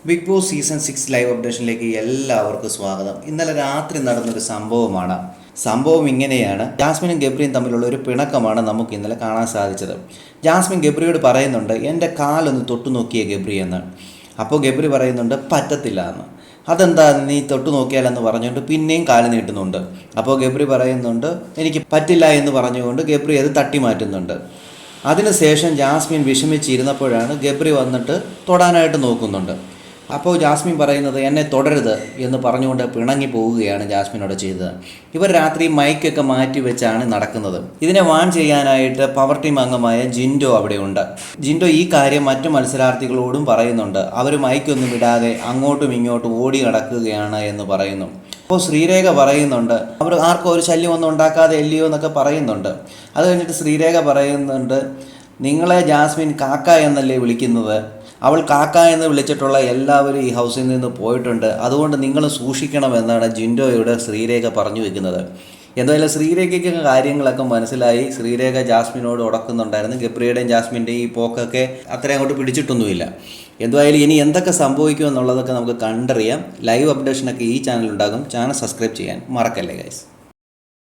Big boss season 6 live അപ്ഡേഷനിലേക്ക് എല്ലാവർക്കും സ്വാഗതം. ഇന്നലെ രാത്രി നടന്നൊരു സംഭവമാണ്. സംഭവം ഇങ്ങനെയാണ്. ജാസ്മിനും ഗബ്രിയും തമ്മിലുള്ള ഒരു പിണക്കമാണ് നമുക്ക് ഇന്നലെ കാണാൻ സാധിച്ചത്. ജാസ്മിൻ ഗബ്രിയോട് പറയുന്നുണ്ട്, എൻ്റെ കാലൊന്ന് തൊട്ടു നോക്കിയേ ഗബ്രി എന്ന്. അപ്പോൾ ഗബ്രി പറയുന്നുണ്ട്, പറ്റത്തില്ല എന്ന്. അതെന്താ നീ തൊട്ടു നോക്കിയാലെന്ന് പറഞ്ഞുകൊണ്ട് പിന്നെയും കാല് നീട്ടുന്നുണ്ട്. അപ്പോൾ ഗബ്രി പറയുന്നുണ്ട്, എനിക്ക് പറ്റില്ല എന്ന് പറഞ്ഞുകൊണ്ട് ഗബ്രി അത് തട്ടി മാറ്റുന്നുണ്ട്. അതിനുശേഷം ജാസ്മിൻ വിഷമിച്ചിരുന്നപ്പോഴാണ് ഗബ്രി വന്നിട്ട് തൊടാനായിട്ട് നോക്കുന്നുണ്ട്. അപ്പോൾ ജാസ്മിൻ പറയുന്നത്, എന്നെ തുടരുത് എന്ന് പറഞ്ഞുകൊണ്ട് പിണങ്ങി പോവുകയാണ് ജാസ്മിനോട് ചെയ്തത്. ഇവർ രാത്രി മൈക്കൊക്കെ മാറ്റി വെച്ചാണ് നടക്കുന്നത്. ഇതിനെ വാൺ ചെയ്യാനായിട്ട് പവർ ടീം അംഗമായ ജിൻഡോ അവിടെയുണ്ട്. ജിൻഡോ ഈ കാര്യം മറ്റു മത്സരാർത്ഥികളോടും പറയുന്നുണ്ട്. അവർ മൈക്കൊന്നും ഇടാതെ അങ്ങോട്ടും ഇങ്ങോട്ടും ഓടി നടക്കുകയാണ് എന്ന് പറയുന്നു. അപ്പോൾ ശ്രീരേഖ പറയുന്നുണ്ട്, അവർ ആർക്കും ഒരു ശല്യമൊന്നും ഉണ്ടാക്കാതെ അല്ലയോ എന്നൊക്കെ പറയുന്നുണ്ട്. അത് കഴിഞ്ഞിട്ട് ശ്രീരേഖ പറയുന്നുണ്ട്, നിങ്ങളെ ജാസ്മിൻ കാക്ക എന്നല്ലേ വിളിക്കുന്നത്, അവൾ കാക്ക എന്ന് വിളിച്ചിട്ടുള്ള എല്ലാവരും ഈ ഹൗസിൽ നിന്ന് പോയിട്ടുണ്ട്, അതുകൊണ്ട് നിങ്ങൾ സൂക്ഷിക്കണമെന്നാണ് ജിൻഡോയോട് ശ്രീരേഖ പറഞ്ഞു വെക്കുന്നത്. എന്തായാലും ശ്രീരേഖയ്ക്ക് കാര്യങ്ങളൊക്കെ മനസ്സിലായി. ശ്രീരേഖ ജാസ്മിനോട് ഉടക്കുന്നുണ്ടായിരുന്നു. ഗബ്രിയുടെയും ജാസ്മിൻ്റെയും ഈ പോക്കൊക്കെ അത്രയും അങ്ങോട്ട് പിടിച്ചിട്ടൊന്നുമില്ല. എന്തായാലും ഇനി എന്തൊക്കെ സംഭവിക്കും എന്നുള്ളതൊക്കെ നമുക്ക് കണ്ടറിയാം. ലൈവ് അപ്ഡേഷനൊക്കെ ഈ ചാനൽ ഉണ്ടാകും. ചാനൽ സബ്സ്ക്രൈബ് ചെയ്യാൻ മറക്കല്ലേ ഗൈസ്.